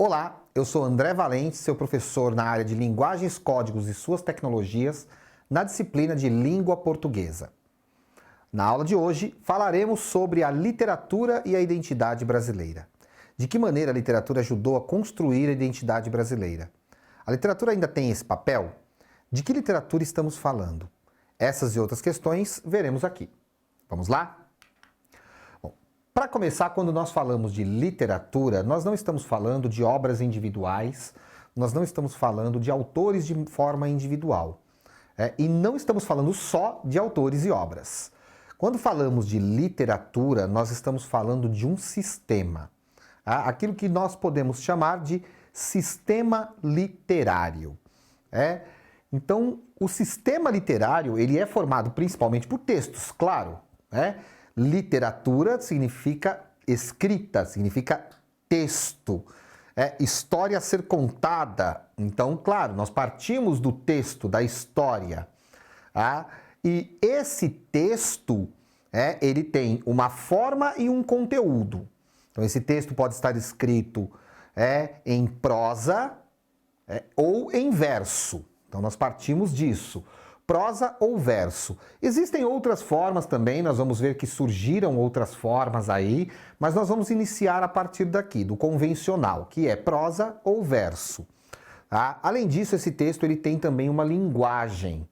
Olá, eu sou André Valente, seu professor na área de Linguagens, Códigos e suas tecnologias, na disciplina de Língua Portuguesa. Na aula de hoje, falaremos sobre a literatura e a identidade brasileira. De que maneira a literatura ajudou a construir a identidade brasileira? A literatura ainda tem esse papel? De que literatura estamos falando? Essas e outras questões veremos aqui. Vamos lá? Para começar, quando nós falamos de literatura, nós não estamos falando de obras individuais, nós não estamos falando de autores de forma individual. E não estamos falando só de autores e obras. Quando falamos de literatura, nós estamos falando de um sistema. Aquilo que nós podemos chamar de sistema literário. Então, o sistema literário ele é formado principalmente por textos, claro. Literatura significa escrita, significa texto. História a ser contada. Então, claro, nós partimos do texto, da história. E esse texto, ele tem uma forma e um conteúdo. Então, esse texto pode estar escrito em prosa ou em verso. Então, nós partimos disso. Prosa ou verso. Existem outras formas também, nós vamos ver que surgiram outras formas aí, mas nós vamos iniciar a partir daqui, do convencional, que é prosa ou verso. Além disso, esse texto ele tem também uma linguagem.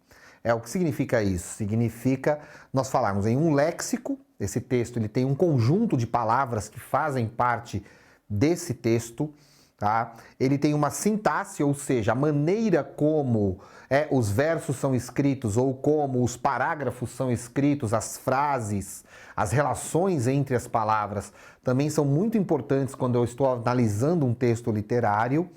O que significa isso? Significa nós falarmos em um léxico, esse texto ele tem um conjunto de palavras que fazem parte desse texto. Ele tem uma sintaxe, ou seja, a maneira como os versos são escritos ou como os parágrafos são escritos, as frases, as relações entre as palavras também são muito importantes quando eu estou analisando um texto literário.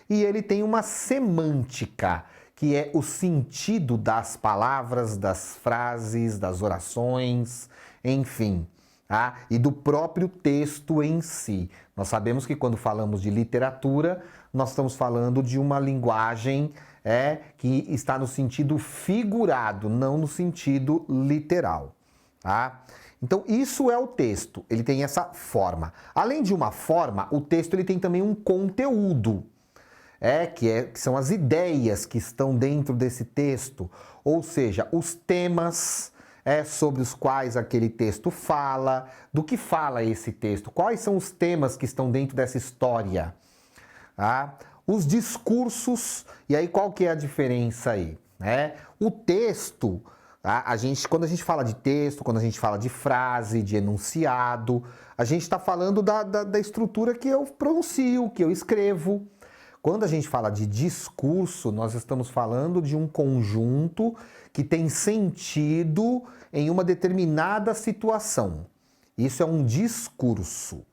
E ele tem uma semântica, que é o sentido das palavras, das frases, das orações, enfim. E do próprio texto em si. Nós sabemos que quando falamos de literatura, nós estamos falando de uma linguagem que está no sentido figurado, não no sentido literal. Então, isso é o texto, ele tem essa forma. Além de uma forma, o texto ele tem também um conteúdo, que são as ideias que estão dentro desse texto, ou seja, os temas sobre os quais aquele texto fala, do que fala esse texto, quais são os temas que estão dentro dessa história, os discursos, e aí qual que é a diferença aí? O texto, quando a gente fala de texto, quando a gente fala de frase, de enunciado, a gente está falando da estrutura que eu pronuncio, que eu escrevo. Quando a gente fala de discurso, nós estamos falando de um conjunto que tem sentido em uma determinada situação. Isso é um discurso.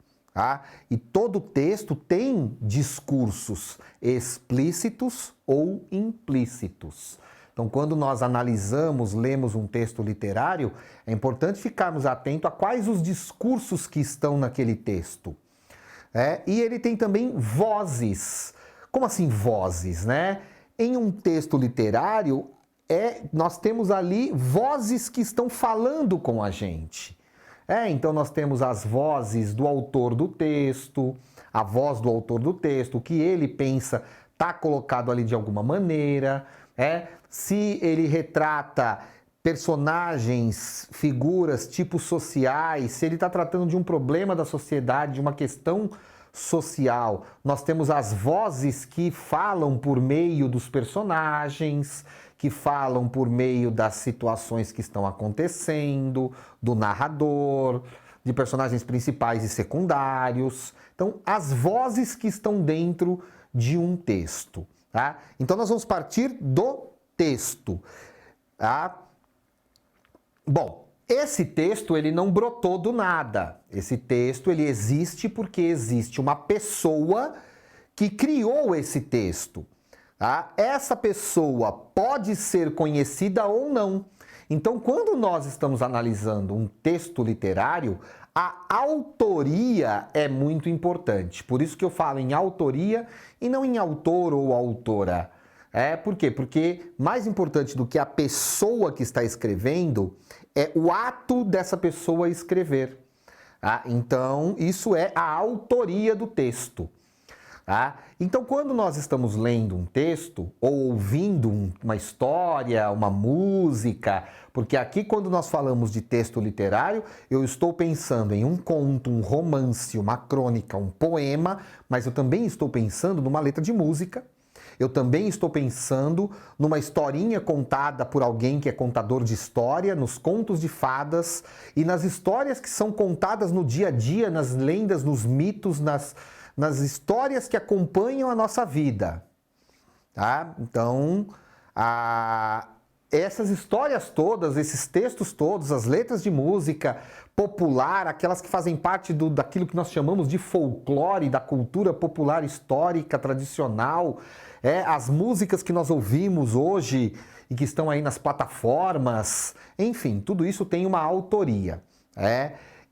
E todo texto tem discursos explícitos ou implícitos. Então, quando nós analisamos, lemos um texto literário, é importante ficarmos atentos a quais os discursos que estão naquele texto. E ele tem também vozes. Como assim vozes, Em um texto literário, nós temos ali vozes que estão falando com a gente. Então nós temos as vozes do autor do texto, a voz do autor do texto, o que ele pensa está colocado ali de alguma maneira. Se ele retrata personagens, figuras, tipos sociais, se ele está tratando de um problema da sociedade, de uma questão social, nós temos as vozes que falam por meio dos personagens, que falam por meio das situações que estão acontecendo, do narrador, de personagens principais e secundários. Então, as vozes que estão dentro de um texto. Então, nós vamos partir do texto. Bom, esse texto ele não brotou do nada. Esse texto ele existe porque existe uma pessoa que criou esse texto. Essa pessoa pode ser conhecida ou não. Então, quando nós estamos analisando um texto literário, a autoria é muito importante. Por isso que eu falo em autoria e não em autor ou autora. Por quê? Porque mais importante do que a pessoa que está escrevendo é o ato dessa pessoa escrever. Então, isso é a autoria do texto. Tá? Então, quando nós estamos lendo um texto ou ouvindo uma história, uma música, porque aqui quando nós falamos de texto literário, eu estou pensando em um conto, um romance, uma crônica, um poema, mas eu também estou pensando numa letra de música. Eu também estou pensando numa historinha contada por alguém que é contador de história, nos contos de fadas e nas histórias que são contadas no dia a dia, nas lendas, nos mitos, nas histórias que acompanham a nossa vida. Tá? Então, essas histórias todas, esses textos todos, as letras de música popular, aquelas que fazem parte daquilo que nós chamamos de folclore, da cultura popular histórica, tradicional, as músicas que nós ouvimos hoje e que estão aí nas plataformas, enfim, tudo isso tem uma autoria.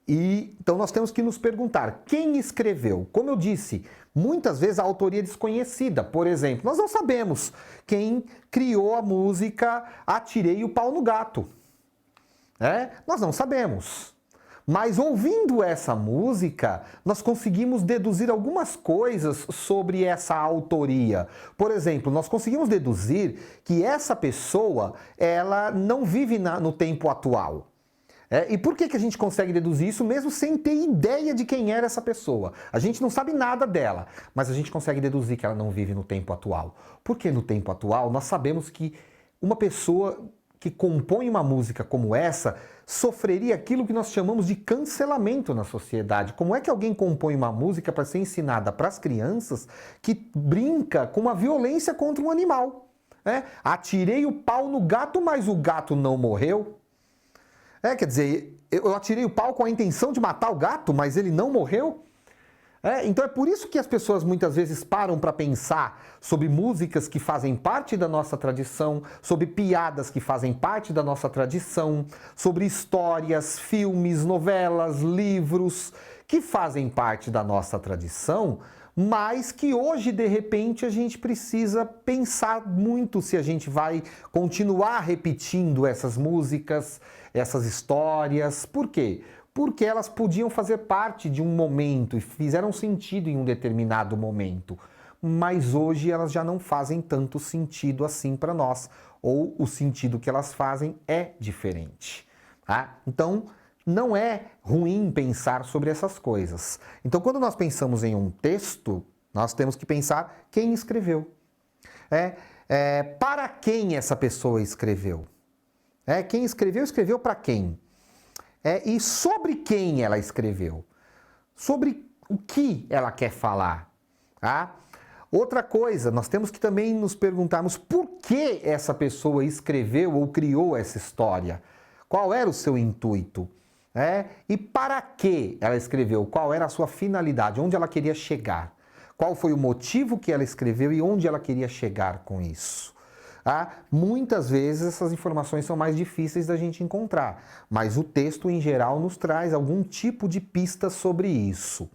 Então nós temos que nos perguntar, quem escreveu? Como eu disse, muitas vezes a autoria é desconhecida. Por exemplo, nós não sabemos quem criou a música Atirei o Pau no Gato. Nós não sabemos. Mas ouvindo essa música, nós conseguimos deduzir algumas coisas sobre essa autoria. Por exemplo, nós conseguimos deduzir que essa pessoa, ela não vive no tempo atual. E por que a gente consegue deduzir isso mesmo sem ter ideia de quem era essa pessoa? A gente não sabe nada dela, mas a gente consegue deduzir que ela não vive no tempo atual. Porque no tempo atual nós sabemos que uma pessoa que compõe uma música como essa sofreria aquilo que nós chamamos de cancelamento na sociedade. Como é que alguém compõe uma música para ser ensinada para as crianças que brinca com uma violência contra um animal? Atirei o pau no gato, mas o gato não morreu. Quer dizer, eu atirei o pau com a intenção de matar o gato, mas ele não morreu? Então é por isso que as pessoas muitas vezes param para pensar sobre músicas que fazem parte da nossa tradição, sobre piadas que fazem parte da nossa tradição, sobre histórias, filmes, novelas, livros que fazem parte da nossa tradição, mas que hoje, de repente, a gente precisa pensar muito se a gente vai continuar repetindo essas músicas, essas histórias. Por quê? Porque elas podiam fazer parte de um momento e fizeram sentido em um determinado momento. Mas hoje elas já não fazem tanto sentido assim para nós, ou o sentido que elas fazem é diferente. Então, não é ruim pensar sobre essas coisas. Então, quando nós pensamos em um texto, nós temos que pensar quem escreveu. Para quem essa pessoa escreveu? Quem escreveu, escreveu para quem? E sobre quem ela escreveu? Sobre o que ela quer falar? Outra coisa, nós temos que também nos perguntarmos por que essa pessoa escreveu ou criou essa história. Qual era o seu intuito? E para que ela escreveu? Qual era a sua finalidade? Onde ela queria chegar? Qual foi o motivo que ela escreveu e onde ela queria chegar com isso? Muitas vezes essas informações são mais difíceis da gente encontrar, mas o texto em geral nos traz algum tipo de pista sobre isso.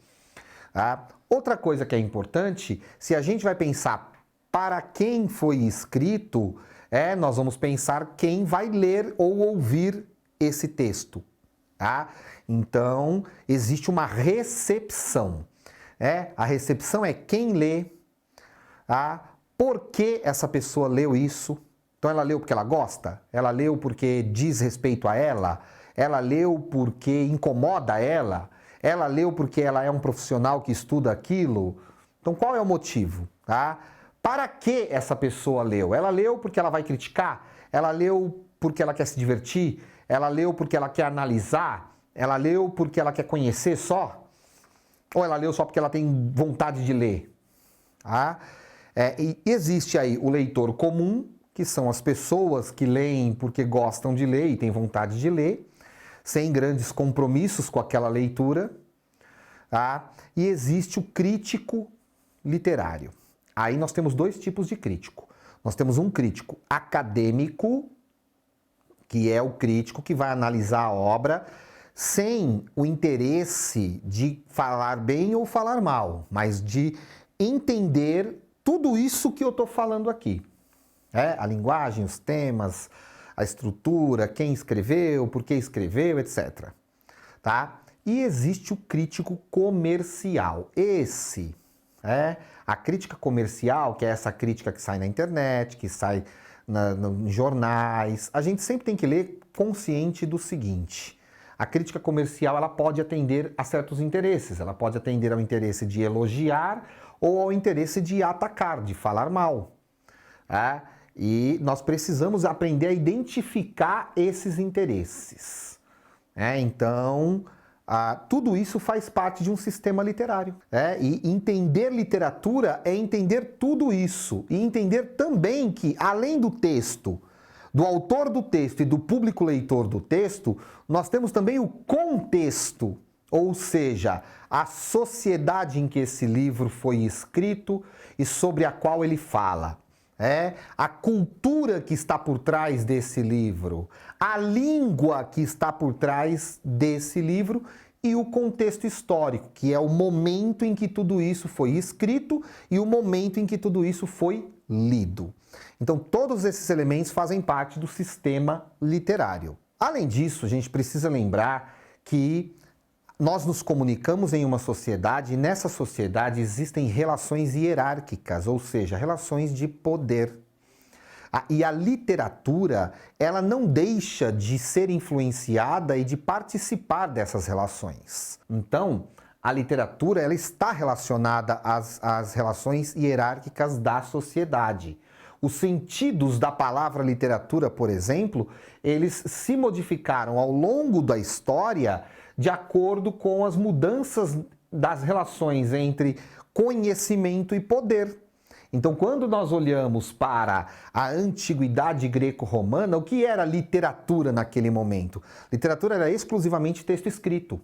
Outra coisa que é importante, se a gente vai pensar para quem foi escrito, nós vamos pensar quem vai ler ou ouvir esse texto. Então, existe uma recepção. A recepção é quem lê, por que essa pessoa leu isso. Então, ela leu porque ela gosta? Ela leu porque diz respeito a ela? Ela leu porque incomoda ela? Ela leu porque ela é um profissional que estuda aquilo? Então, qual é o motivo? Para que essa pessoa leu? Ela leu porque ela vai criticar? Ela leu porque ela quer se divertir? Ela leu porque ela quer analisar? Ela leu porque ela quer conhecer só? Ou ela leu só porque ela tem vontade de ler? E existe aí o leitor comum, que são as pessoas que leem porque gostam de ler e têm vontade de ler, sem grandes compromissos com aquela leitura. E existe o crítico literário. Aí nós temos dois tipos de crítico. Nós temos um crítico acadêmico, que é o crítico que vai analisar a obra sem o interesse de falar bem ou falar mal, mas de entender tudo isso que eu estou falando aqui. A linguagem, os temas, a estrutura, quem escreveu, por que escreveu, etc. E existe o crítico comercial. Esse A crítica comercial, que é essa crítica que sai na internet, que sai nos jornais, a gente sempre tem que ler consciente do seguinte: a crítica comercial ela pode atender a certos interesses, ela pode atender ao interesse de elogiar ou ao interesse de atacar, de falar mal. E nós precisamos aprender a identificar esses interesses. Então, tudo isso faz parte de um sistema literário. E entender literatura é entender tudo isso. E entender também que, além do texto, do autor do texto e do público leitor do texto, nós temos também o contexto, ou seja, a sociedade em que esse livro foi escrito e sobre a qual ele fala. A cultura que está por trás desse livro, a língua que está por trás desse livro e o contexto histórico, que é o momento em que tudo isso foi escrito e o momento em que tudo isso foi lido. Então, todos esses elementos fazem parte do sistema literário. Além disso, a gente precisa lembrar que nós nos comunicamos em uma sociedade e nessa sociedade existem relações hierárquicas, ou seja, relações de poder. E a literatura, ela não deixa de ser influenciada e de participar dessas relações. Então, a literatura ela está relacionada às relações hierárquicas da sociedade. Os sentidos da palavra literatura, por exemplo, eles se modificaram ao longo da história de acordo com as mudanças das relações entre conhecimento e poder. Então, quando nós olhamos para a antiguidade greco-romana, o que era literatura naquele momento? Literatura era exclusivamente texto escrito.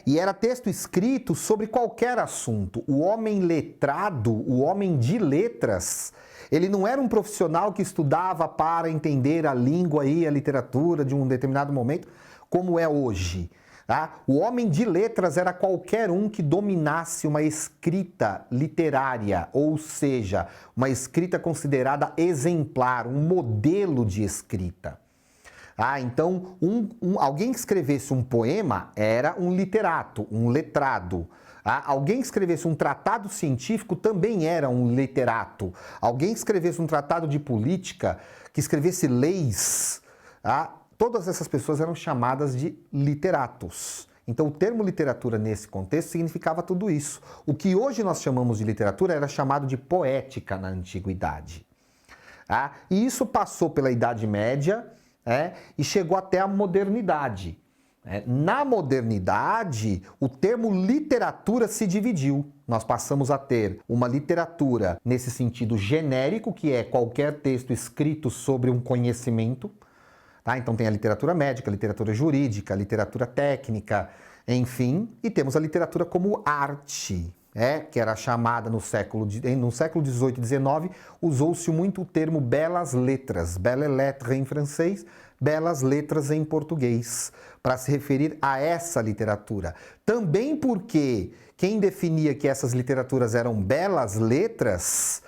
E era texto escrito sobre qualquer assunto. O homem letrado, o homem de letras, ele não era um profissional que estudava para entender a língua e a literatura de um determinado momento, como é hoje. O homem de letras era qualquer um que dominasse uma escrita literária, ou seja, uma escrita considerada exemplar, um modelo de escrita. Então, alguém que escrevesse um poema era um literato, um letrado. Alguém que escrevesse um tratado científico também era um literato. Alguém que escrevesse um tratado de política, que escrevesse leis, todas essas pessoas eram chamadas de literatos. Então, o termo literatura nesse contexto significava tudo isso. O que hoje nós chamamos de literatura era chamado de poética na antiguidade. E isso passou pela Idade Média e chegou até a modernidade. Na modernidade, o termo literatura se dividiu. Nós passamos a ter uma literatura nesse sentido genérico, que é qualquer texto escrito sobre um conhecimento. Então tem a literatura médica, a literatura jurídica, a literatura técnica, enfim. E temos a literatura como arte, que era chamada no século XVIII e XIX, usou-se muito o termo belas letras, belles lettres em francês, belas letras em português, para se referir a essa literatura. Também porque quem definia que essas literaturas eram belas letras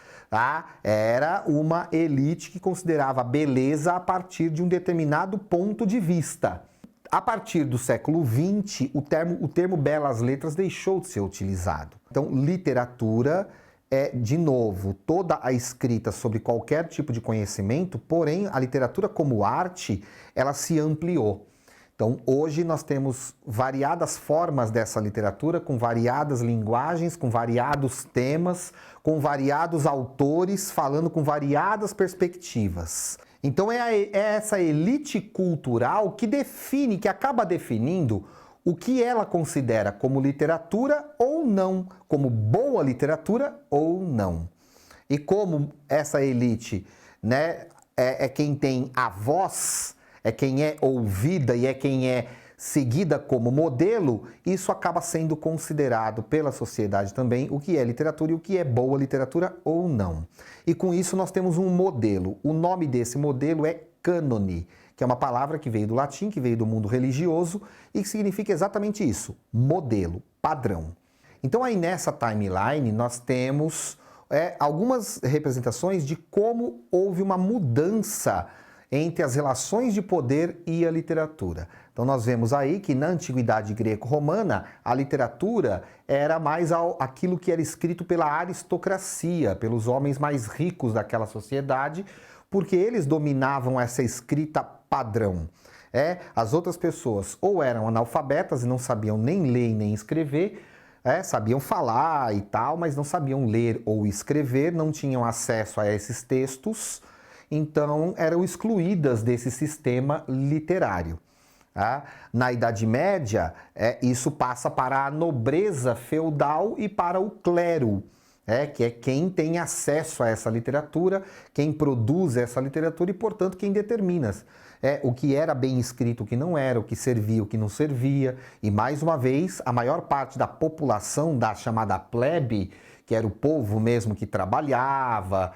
era uma elite que considerava a beleza a partir de um determinado ponto de vista. A partir do século XX, o termo belas letras deixou de ser utilizado. Então, literatura é, de novo, toda a escrita sobre qualquer tipo de conhecimento, porém, a literatura como arte, ela se ampliou. Então, hoje nós temos variadas formas dessa literatura, com variadas linguagens, com variados temas, com variados autores, falando com variadas perspectivas. Então, é essa elite cultural que define, que acaba definindo o que ela considera como literatura ou não, como boa literatura ou não. E como essa elite, é quem tem a voz, é quem é ouvida e é quem é seguida como modelo, isso acaba sendo considerado pela sociedade também o que é literatura e o que é boa literatura ou não. E com isso nós temos um modelo. O nome desse modelo é cânone, que é uma palavra que veio do latim, que veio do mundo religioso e que significa exatamente isso, modelo, padrão. Então aí nessa timeline nós temos algumas representações de como houve uma mudança entre as relações de poder e a literatura. Então nós vemos aí que na antiguidade greco-romana a literatura era mais aquilo que era escrito pela aristocracia, pelos homens mais ricos daquela sociedade, porque eles dominavam essa escrita padrão. As outras pessoas ou eram analfabetas e não sabiam nem ler nem escrever, sabiam falar e tal, mas não sabiam ler ou escrever, não tinham acesso a esses textos, então eram excluídas desse sistema literário. Na Idade Média, isso passa para a nobreza feudal e para o clero, que é quem tem acesso a essa literatura, quem produz essa literatura e, portanto, quem determina o que era bem escrito, o que não era, o que servia, o que não servia. E, mais uma vez, a maior parte da população da chamada plebe, que era o povo mesmo que trabalhava,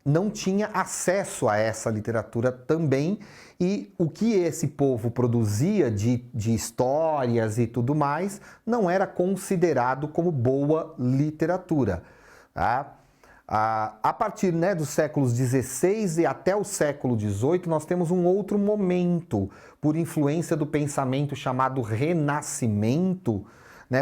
não tinha acesso a essa literatura também, e o que esse povo produzia de histórias e tudo mais não era considerado como boa literatura. A partir dos séculos XVI e até o século XVIII, nós temos um outro momento, por influência do pensamento chamado Renascimento,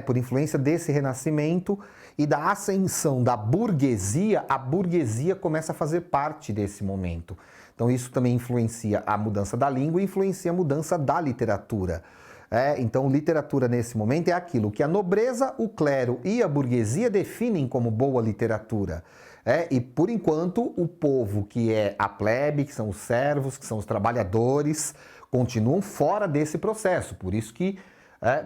por influência desse Renascimento e da ascensão da burguesia, a burguesia começa a fazer parte desse momento. Então isso também influencia a mudança da língua e influencia a mudança da literatura. Então literatura nesse momento é aquilo que a nobreza, o clero e a burguesia definem como boa literatura. E por enquanto o povo, que é a plebe, que são os servos, que são os trabalhadores, continuam fora desse processo. Por isso que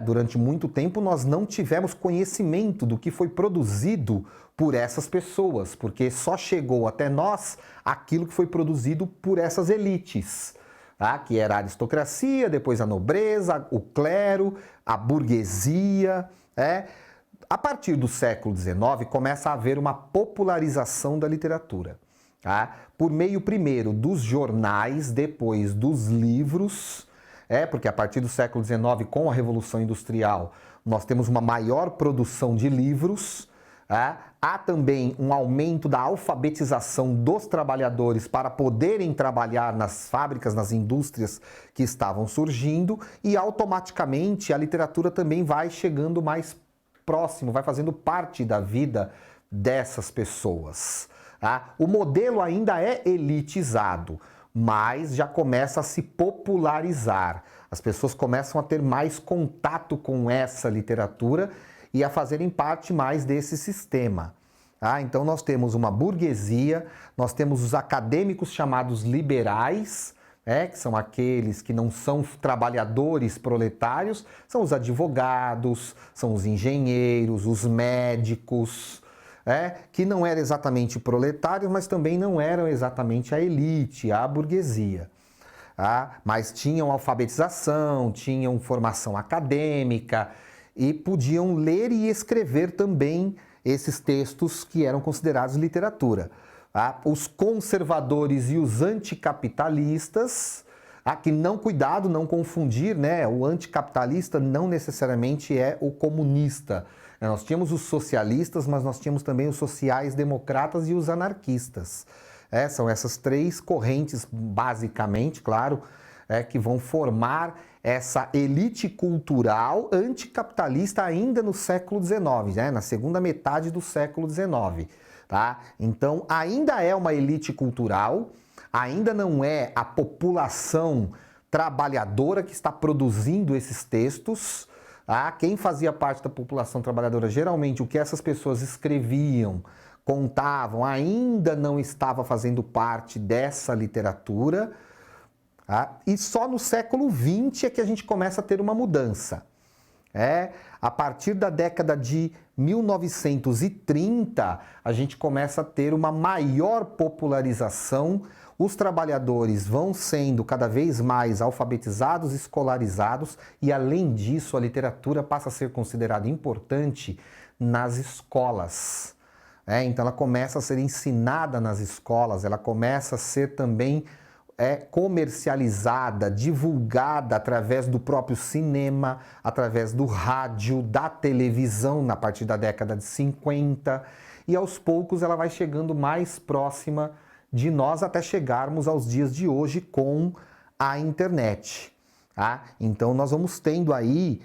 durante muito tempo nós não tivemos conhecimento do que foi produzido por essas pessoas, porque só chegou até nós aquilo que foi produzido por essas elites, que era a aristocracia, depois a nobreza, o clero, a burguesia. A partir do século XIX começa a haver uma popularização da literatura, por meio primeiro dos jornais, depois dos livros. Porque a partir do século XIX, com a Revolução Industrial, nós temos uma maior produção de livros. Há também um aumento da alfabetização dos trabalhadores para poderem trabalhar nas fábricas, nas indústrias que estavam surgindo, e automaticamente a literatura também vai chegando mais próximo, vai fazendo parte da vida dessas pessoas. O modelo ainda é elitizado, mas já começa a se popularizar. As pessoas começam a ter mais contato com essa literatura e a fazerem parte mais desse sistema. Então nós temos uma burguesia, nós temos os acadêmicos chamados liberais, que são aqueles que não são trabalhadores proletários, são os advogados, são os engenheiros, os médicos, que não eram exatamente proletários, mas também não eram exatamente a elite, a burguesia. Mas tinham alfabetização, tinham formação acadêmica e podiam ler e escrever também esses textos que eram considerados literatura. Os conservadores e os anticapitalistas, que não, cuidado, não confundir, o anticapitalista não necessariamente é o comunista. Nós tínhamos os socialistas, mas nós tínhamos também os sociais-democratas e os anarquistas. São essas três correntes, basicamente, claro, que vão formar essa elite cultural anticapitalista ainda no século XIX, na segunda metade do século XIX. Então, ainda é uma elite cultural, ainda não é a população trabalhadora que está produzindo esses textos. Quem fazia parte da população trabalhadora, geralmente o que essas pessoas escreviam, contavam, ainda não estava fazendo parte dessa literatura. E só no século XX é que a gente começa a ter uma mudança. A partir da década de 1930, a gente começa a ter uma maior popularização. Os trabalhadores vão sendo cada vez mais alfabetizados, escolarizados, e além disso, a literatura passa a ser considerada importante nas escolas. Então ela começa a ser ensinada nas escolas, ela começa a ser também comercializada, divulgada através do próprio cinema, através do rádio, da televisão, a partir da década de 50, e aos poucos ela vai chegando mais próxima de nós até chegarmos aos dias de hoje com a internet. Tá? Então nós vamos tendo aí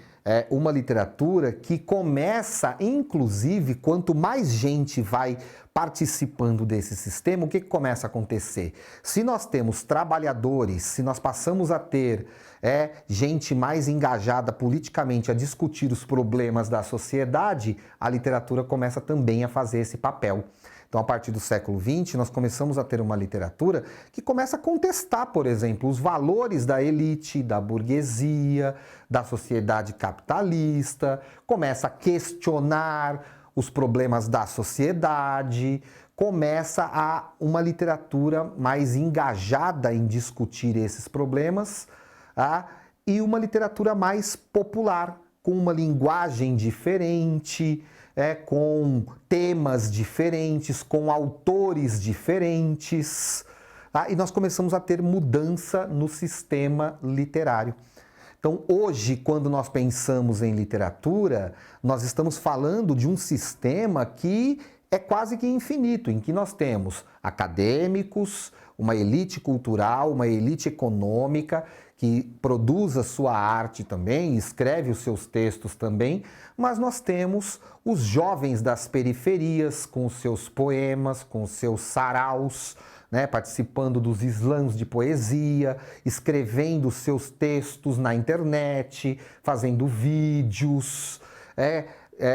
uma literatura que começa, inclusive, quanto mais gente vai participando desse sistema, o que começa a acontecer? Se nós temos trabalhadores, se nós passamos a ter gente mais engajada politicamente a discutir os problemas da sociedade, a literatura começa também a fazer esse papel. Então, a partir do século XX, nós começamos a ter uma literatura que começa a contestar, por exemplo, os valores da elite, da burguesia, da sociedade capitalista, começa a questionar os problemas da sociedade, começa a uma literatura mais engajada em discutir esses problemas, e uma literatura mais popular, com uma linguagem diferente, com temas diferentes, com autores diferentes, e nós começamos a ter mudança no sistema literário. Então, hoje, quando nós pensamos em literatura, nós estamos falando de um sistema que é quase que infinito, em que nós temos acadêmicos, uma elite cultural, uma elite econômica que produz a sua arte também, escreve os seus textos também, mas nós temos os jovens das periferias com os seus poemas, com os seus saraus, participando dos slams de poesia, escrevendo seus textos na internet, fazendo vídeos,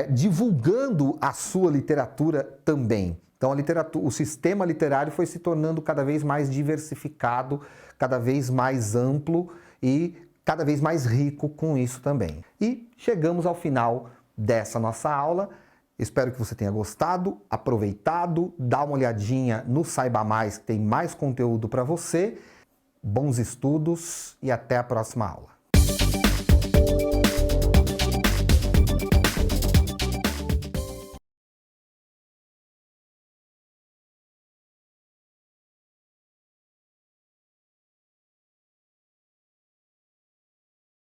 divulgando a sua literatura também. Então, o sistema literário foi se tornando cada vez mais diversificado, cada vez mais amplo e cada vez mais rico com isso também. E chegamos ao final dessa nossa aula. Espero que você tenha gostado, aproveitado, dá uma olhadinha no Saiba Mais, que tem mais conteúdo para você. Bons estudos e até a próxima aula.